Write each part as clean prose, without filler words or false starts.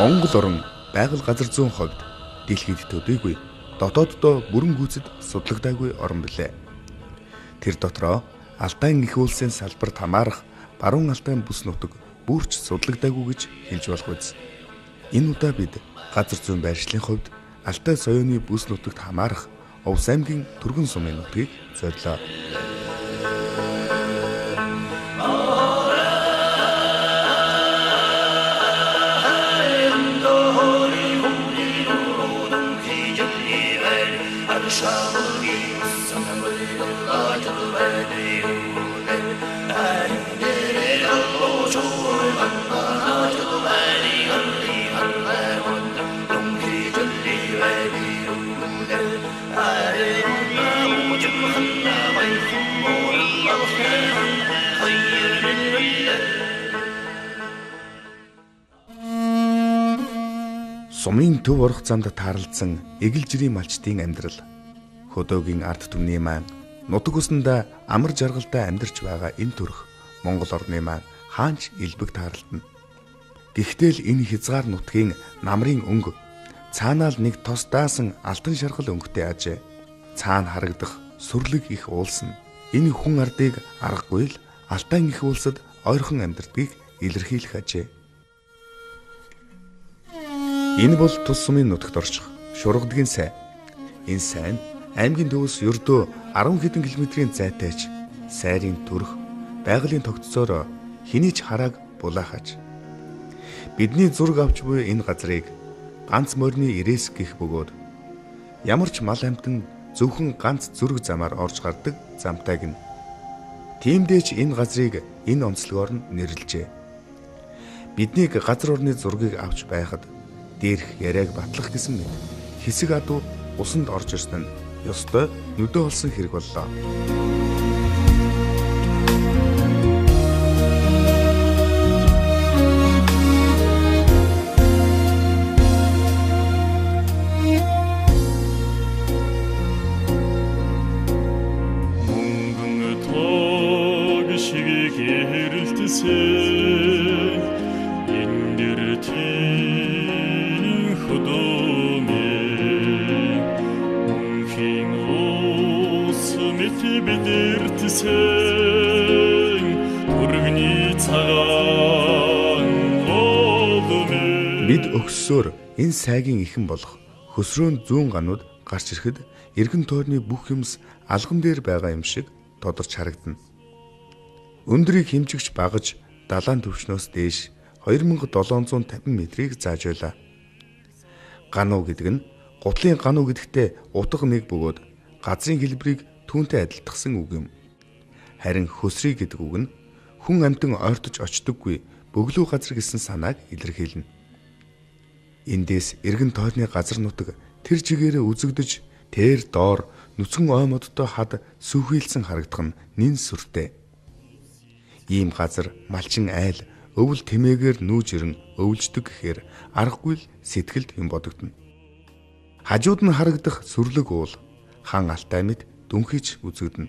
Монгол орн байгаль газар зүйн хувьд дэлхийд төдийгүй дотооддоо бүрэн гүйцэд судлагдаагүй орн билээ. Тэр дотроо Алтай их улсын салбарт хамаарах баруун Алтай бүс нутаг бүрч судлагдаагүй гэж хэлж болох биз. Энэ удаа бид газар зүйн байршлын хувьд Алтай соёоны бүс нутагт хамаарах Овс аймгийн Түргэн сумын нутгийг зорилоо. Сумын төв орох замд таарлцсан эгэл жирийн малчдын амьдрал, хөдөөгийн ард түмний маань нутаг усанда амар жаргалтай амьдарч байгаа энэ төрх Монгол орны маань хаанч элбэг таарлтна. Гэхдээ л энэ хязгаар нутгийн намрын өнгө цаанаал нэг тос даасан алтан шаргал өнгөтэй ажээ. Цаана харагдах сүрлэг их уулсан. Энэ хүн ардыг аргагүй л Алтай их улсад ойрхон амьдардгийг илэрхийлэх ажээ. Энэ бол тус сумын нутагт орчих шургадгийн сайн. Энэ сайн аймгийн төвөөс ердөө 10 хэдэн километрийн зайтайч сайрын төрх байгалийн тогтцоор хэний ч харааг булаахаж. Бидний зураг авч буй энэ газрыг ганц морины ирээс гих бөгөөд ямар ч мал амьтан зөвхөн ганц зүрэг замаар орж гардаг замтайг нь. Тиймдээч энэ газрыг энэ онцлогоор нь нэрлэжээ. Биднийг газар орны зургийг авч байхад дээрх яриаг батлах гэсэн мэт хэсэг адуу усанд орж ирсэн нь ёстой нүдэ олсон хэрэг боллоо. Бид өгсөөр энэ сайгийн ихэн болох хөсрөөнд зүүн ганууд гарч ирэхэд эргэн тойрны бүх юмс алган дээр байгаа юм шиг тодорч харагдана. Өндрийг хэмжигч багаж далайн төвчнөөс дээш 2750 метрийг зааж байлаа. Гануу гэдэг нь гутлын гануу гэдэгтээ утга нэг бөгөөд газрын хэлбэрийг түүнтэй адилтгсан үг юм. Харин хөсрий гэдэг үг нь хүн амьтан ойртож очдоггүй бөглүү газар гэсэн санааг илэрхийлнэ. Эндээс эргэн тойрны газар нутаг тэр чигээрээ үзэгдэж тэр доор нүцгэн ой модтой хад сүхийлсэн харагдах нь нин сүртэй. Ийм газар малчин айл өвөл тэмээгээр нүүж ирэн өвлждөг гэхээр аргагүй л сэтгэлд юм бодогдно. Хажууд нь харагдах сүрлэг уул хан Алтай мэд дүнхийч үзэгдэнэ.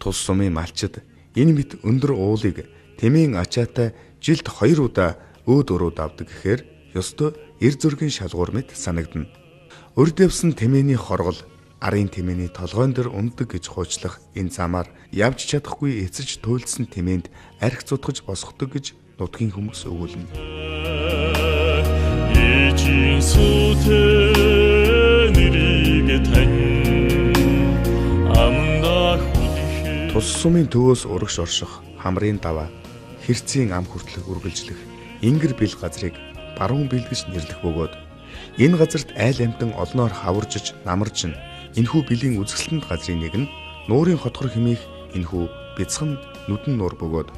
Тус сумын малчид энэ мэт өндөр уулыг тэмээн ачаатай жилд 2 удаа өөд өрөөд авдаг гэхээр ёстой эр зөргийн шалгуур мэт санагдана. Урд явсан тэмээний хоргол арын тэмээний толгойн дээр ундаг гэж хуучлах энэ замаар явж чадахгүй эцэж туйлдсан тэмээнд арх зутгаж босгодог гэж нутгийн хүмүүс өгүүлнэ. Тус сумын төвөөс урагш орших хамрын даваа хэрцийн ам хүртлэх үргэлжлэх ингэр бил газрыг баруун бэлгэж нэрлэх бөгөөд энэ газарт айл амьтан олноор хаваржиж намарж энэхүү билийн үзэсгэлэнт газрын нэг нь нуурын хотгор хэмээх энэхүү бяцхан нүдэн нуур бөгөөд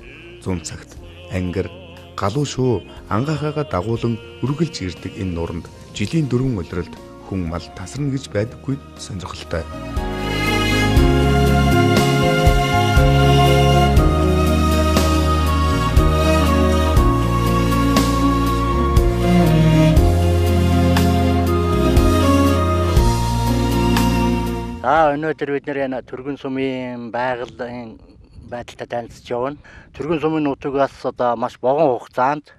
зүүн цагт ангир галуу шуу ангаахаага дагуулan үргэлж ирдэг энэ нууранд жилийн 4 улиралд хүн мал тасарна гэж байдаггүй сонирхолтой. Өнөөдөр бид нэр Түргэн сумын байгалийн байдалтай танилцж явна. Түргэн сумын нутагаас одоо маш богино хугацаанд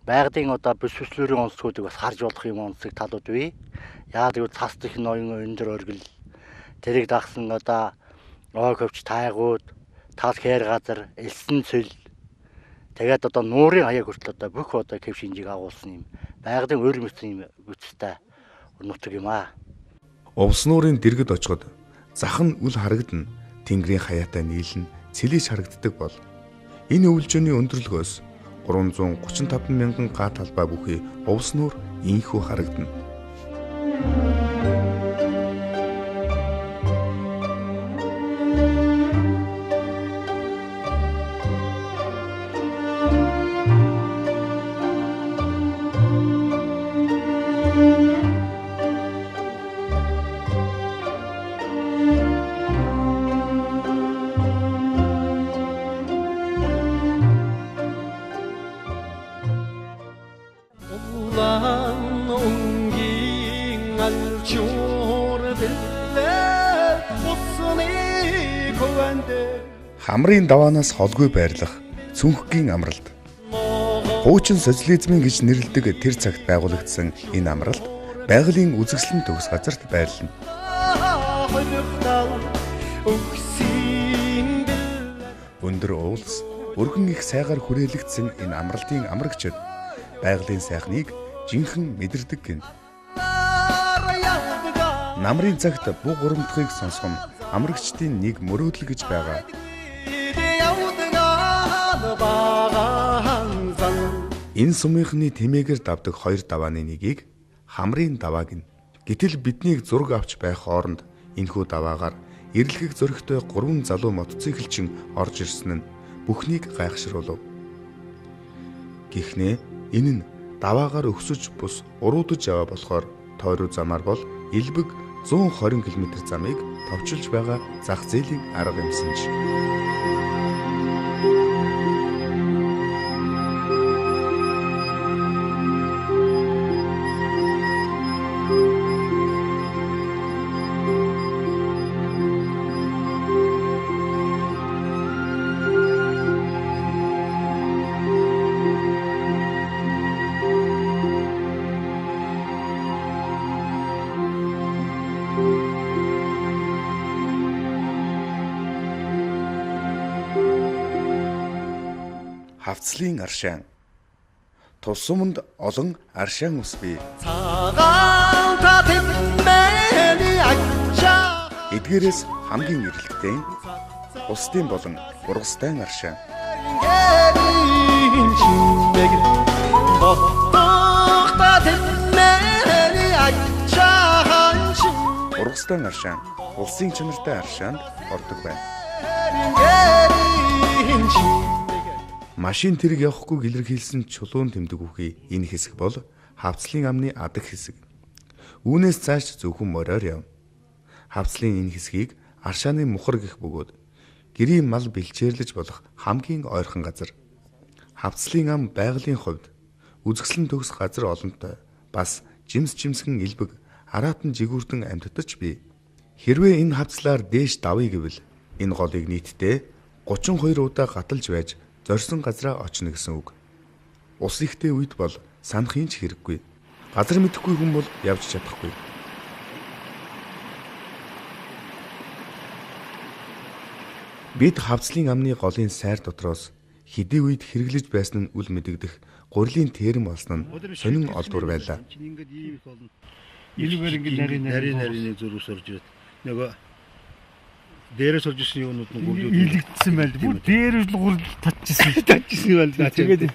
байгалийн одоо бүсвэслүүрийн онцгүүдийг бас харж болох юм онцгой талууд бий. Яагаад гэвэл цас дэх ноён өндөр оргил тэрийг дагсан одоо ой хөвч тайгууд, тал хээр газар, элсэн цөл тэгээд одоо нуурын хаяг хүртэл одоо бүх одоо хэв шинжийг агуулсан юм. Байгалийн өөр мэт юм бүтцтэй нутаг юм аа. Увс нуурын дэргэд очиход зах нь үл харагдана. Тэнгэрийн хаяатай нийлэн цэлийж харагддаг бол энэ өвлжөөний өндөрлөгөөс 335 мянган га талбай бүхий увс нуур инхүү харагдана. Хамрын даваанаас холгүй байрлах цүнхгийн амралт. Хуучин социализмын гэж нэрлэдэг тэр цагт байгуулагдсан энэ амралт байгалийн үзэсгэлэн төгс газарт байрлана. Өндөр уулс, өргөн их сайгаар хүрээлэгдсэн энэ амралтын амрагчид байгалийн сайхныг жинхэнэ мэдэрдэг гин. Намрын цагт бүх гурамтгыг сонсгон амрагчдын нэг мөрөөдөл гэж байгаа. Энэ сумынхны тэмээгээр давдаг хоёр давааны нэгийг хамрын даваа гин. Гэтэл биднийг зураг авч байх хооронд энэхүү даваагаар эрлэгэг зөрөгтэй 3 залуу мотоциклчин орж ирсэн нь бүхнийг гайхшруулв. Гэхдээ энэ нь даваагаар өксөж бус уруудаж яваа болохоор тойруу замаар бол элбэг 120 км замыг товчилж байгаа зах зээлийн арга юмсан ч. Хавцлын аршаан. Тусумд олон аршаан ус бий. Эдгээрээс хамгийн эрэлттэй устын болон ургастай аршаан. Ургастай аршаан улсын чанартай аршаанд ордог байна. Машин тэрэг явахгүй гэлэрхийлсэн чулуун тэмдэг үхий энэ хэсэг бол хавцлын амны адаг хэсэг. Үүнээс цааш зөвхөн мороор явна. Хавцлын энэ хэсгийг аршааны мухар гэх бөгөөд гэрийн мал бэлчээрлэж болох хамгийн ойрхон газар. Хавцлын ам байгалийн хувьд үзэсгэлэн төгс газар олонтой бас жимсгэн элбэг араатан жигүүртэн амьтдаж бий. Хэрвээ энэ хавцлаар дээш давъя гэвэл энэ голыг нийтдээ 32 удаа гаталж байж зорьсон газраа очно гэсэн үг. Ус ихтэй үед бол санах юм ч хэрэггүй. Газар мэдэхгүй хүн бол явж чадахгүй. Бид хавцлын амны голын сайр дотроос хэдий үед хэрэглэж байсан нь үл мэдэгдэх гурилын тэрэм болсон нь сонин олдвор байлаа. Илүүгээр ингэ нарийн зүрхс орж ирээд нөгөө дээрээс орж ирсэн юунууд нь гүрдүүд илэгдсэн байл. Бүр дээрээс л гурил татчихсан. татчихсан байл. Тэгээд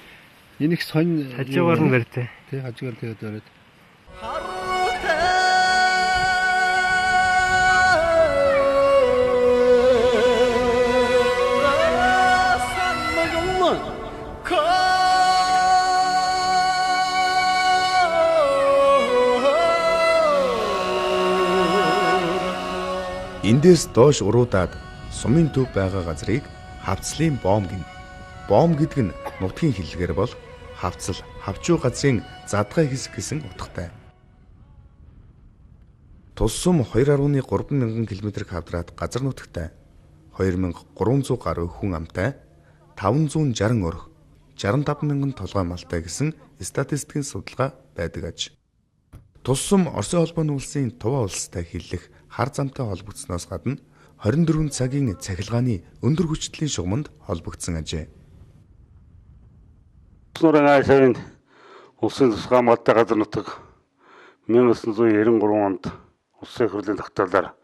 энийг сонь хажуугаар нь барьтай. Тэ хажуугаар тэгээд бариад. Эндээс доош уруудаад сумын төв байгаа газрыг хавцлын боом гин. Боом гэдэг нь нутгийн хэллэгээр бол хавцал, хавчуу газрын задгай хэсэг гэсэн утгатай. Тус сум 2.3 мянган км хавдраад газар нутагтай 2300 гаруй хүн амтай 560 өрх 65 мянган толгой малтай гэсэн статистикийн судалгаа байдаг аж. Тус сум Оросын холбооны улсын Туваа улстай хиллэх хар замтай холбогдсноос гадна 24 цагийн цахилгааны өндөр хүчтэлийн шугамд холбогдсон ажээ. Нурын айлын улсын тусгай хамгаалалтын газар нутаг 1993 онд улсын хурлын тогтоолоор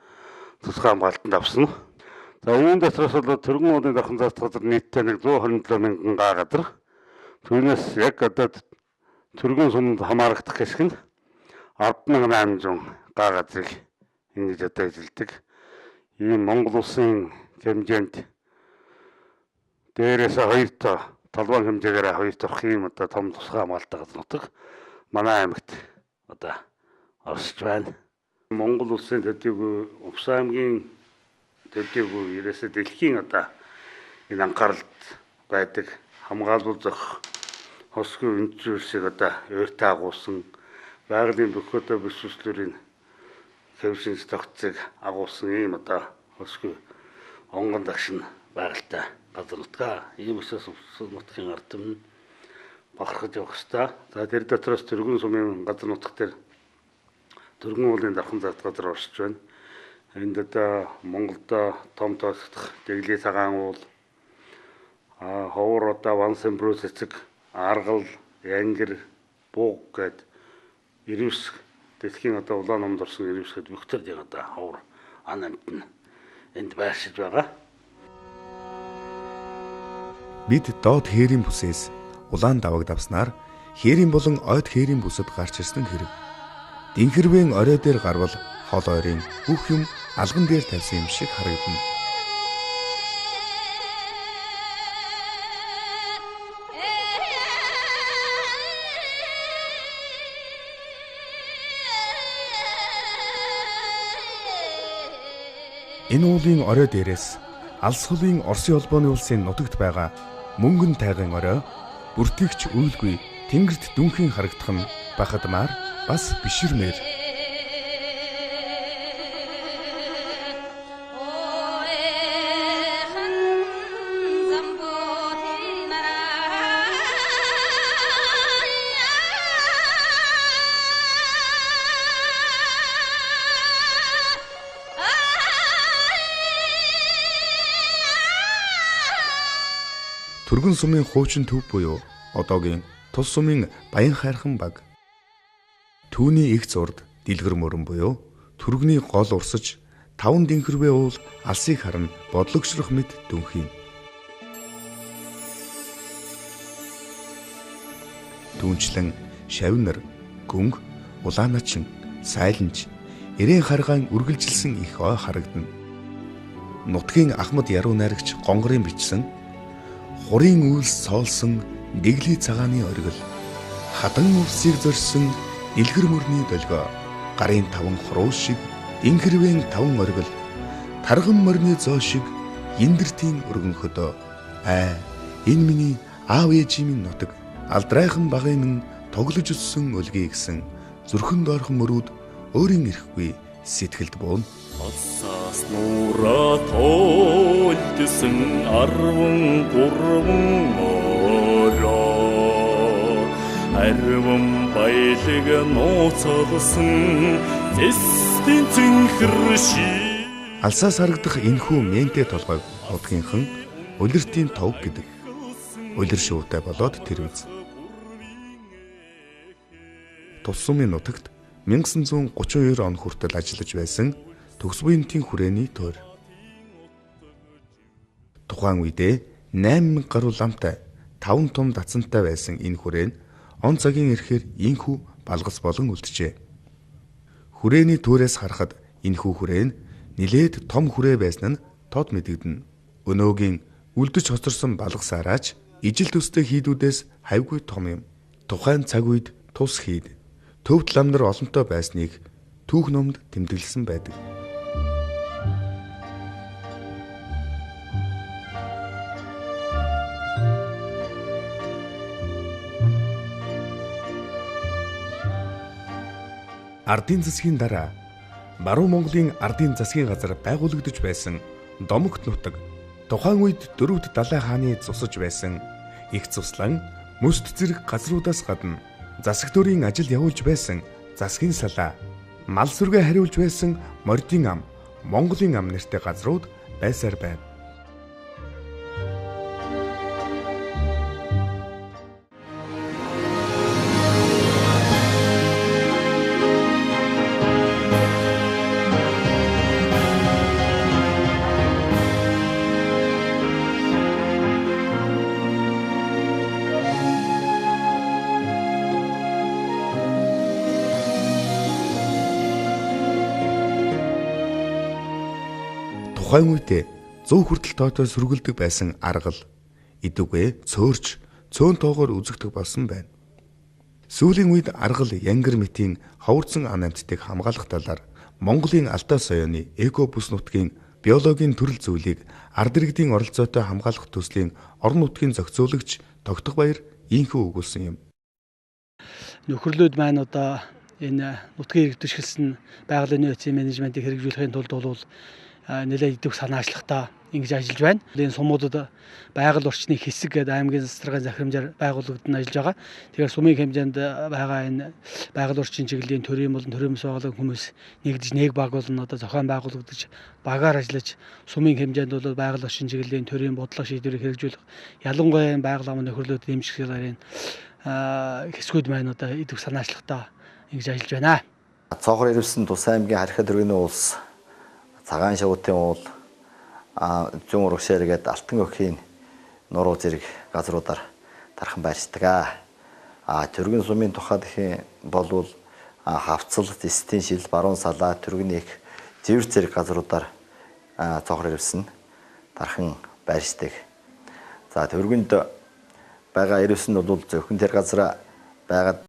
тусгай хамгаалтанд авсан. За үүн дотроос бол төргөн уулын дахин заалт газар нийтдээ 127 мянган га газар. Түүнээс яг одоо төргөн сумд хамаарагдах хэсэг нь 10,800 га газрыг ингэж одоо эзэлдэг. Ийм Монгол улсын хэмжээнд дээрээс 2 талбай хэмжээгээр 2 дахь ийм одоо том тусгай хамгаалалтын газар нутаг манай аймагт одоо оршиж байна. Монгол улсын төдийгүй Увс аймгийн төдийгүй ерөөсөө дэлхийн одоо энэ анхааралд байдаг хамгаалуулах хосгүй үндэслэлийг одоо өөртөө агуулсан байгалийн бүх одоо бүсгүйслэрийн хэвшинс тогтцыг агуулсан ийм одоо хосгүй онгон дагшин байгальтай газар нутгаа. Ийм өсөөс нутгийн ард түмэн бахархаж явах ёстой. За тэр дотроос төргөн сумын газар нутаг дээр төргөн уулын дархан заалт газар оршиж байна. Энд одоо Монголдо том тоосдох дэглээ цагаан уул ховор одоо Вансан Брус эцэг аргал янгэр бууг гэд 90 дэлхийн одоо улаан номд орсон 90-д бүхтэр яг одоо ховор ан амтна энд байшиж байгаа. Бид доод хээрийн бүсээс улаан даваг давснаар хээрийн болон ойд хээрийн бүсэд гарч ирсэн хэрэг. Динхэрвэн орой дээр гарвал хол ойрын бүх юм алган дээр тавьсан юм шиг харагдана. Энэ уулын орой дээрээс алс хулын Оросын холбооны улсын нутагт байгаа мөнгөн тайган орой бүртгэгч үйлгүй тэнгэрт дүнхийн харагдах нь бахадмаар бас биширмээр. Түргэн сумын хуучин төв буюу одоогийн тус сумын Баян хайрхан баг. Түүний их зурд дэлгэр мөрөн буюу түргний гол урсаж 5 динхэрвээ уул алсыг харна бодлогшрох мэт дүнхийн. Түүнчлэн шавнар, гүнг, улааначин, сайланч, эрээн харгаан үргэлжилсэн их ой харагдана. Нутгийн Ахмад яруу найрагч гонгорын бичсэн хурын үйлс соолсон дэглий цагааны оргил хадан өвсийг зорьсон дэлгэр мөрний долгио гарын 5 хуруу шиг динхэрвэн 5 оргил тарган морны зоо шиг индэртийн өргөн хөдөө энэ миний аав ээжийн минь нутаг алдрайхан багын минь тоглож өссөн өлгий гэсэн зүрхэнд орхон мөрүүд өөрийн ирэхгүй сэтгэлд буун. Асаас нуура тоолдсон 13 ороо арван баялаг нууцалсан зэстийн цэнхэр ши. Алсаас харагдах энэхүү мэнтэй толгойг нутгийнхан улиртын тов гэдэг. Улир шуутай болоод тэр үз. Тус сумын нутагт 1932 он хүртэл ажиллаж байсан төгс буянтын хүрээний тойр. Тухайн үедээ 8000 гаруй ламтай 5 том дацантай байсан энэ хүрээн он цагийн ирэхээр инхүү балгас болон үлджээ. Хүрээний түүрээс харахад энэхүү хүрээн нилээд том хүрээ байсан нь тод мэдэгдэнэ. Өнөөгийн үлдэж хоцорсон балгасаараач ижил төстэй хийдүүдээс хавьгүй том юм. Тухайн цаг үед тус хийд төвд лам нар олонтой байсныг түүх номд тэмдэглэсэн байдаг. Ардын засгийн дараа Баруун Монголын ардын засгийн газар байгуулагдаж байсан Домогт нутаг тухайн үед дөрөвд Далай хааны зусаж байсан их цуслан Мөст зэрэг газруудаас гадна засаг дөрийн ажил явуулж байсан засгийн салаа, мал сүргээ хариулж байсан мордын ам, Монголын ам нэртэй газрууд байсаар байв. Тухайн үедээ 100 хүртэл тоотой сүргэлдэг байсан аргал идэвгүй цөөрч цөөн тоогоор үзэгдэх болсон байна. Сүүлийн үед аргал янгар мэтийн ховорцсон ан амьтдыг хамгаалах талаар Монголын алдаа соёоны эко бүс нутгийн биологийн төрөл зүйлийг ард иргэдийн оролцоотой хамгаалах төслийн орон нутгийн зохицуулагч Тогтох Баяр ийхүү өгүүлсэн юм. Нөхөрлөд маань одоо энэ нутгийн иргэд төшгөлсөн байгалийн нөөцийн менежментийг хэрэгжүүлэхийн тулд бол нэлээд идэвх санаачлагтай ингэж ажиллаж байна. Энэ сумуудад байгаль орчны хэсэг гэдэг аймгийн засгийн захирамжаар байгуулагдсан ажиллаж байгаа. Тэгэхээр сумын хэмжээнд байгаа энэ байгаль орчин чиглэлийн төрийн болон төрөөмс байгууллагын хүмүүс нэгдэж нэг баг болон одоо зохион байгуулагдаж багаар ажиллаж сумын хэмжээнд бол байгаль орчин чиглэлийн төрийн бодлого шийдвэрийг хэрэгжүүлэх ялангуяа байгаль амын нөхөрлөд дэмжих хэсгүүд маань одоо идэвх санаачлагтай ингэж ажиллаж байна. Цоохор ирвсэн Тус аймгийн Харьхаа дэргэний улс Цагаан шавуутын уул зүүн урагшаар гээд Алтан өхийн нуруу зэрэг газруудаар тархан байршдаг. Түргэн сумын тухай гэх юм бол Хавцал, Дистийн шил, Баруун салаа, Түргэн их Зэвэр зэрэг газруудаар цоохор ирвсэн тархан байршдаг. За Түргэнд байгаа ирвсэн бол зөвхөн тэр газар байгаа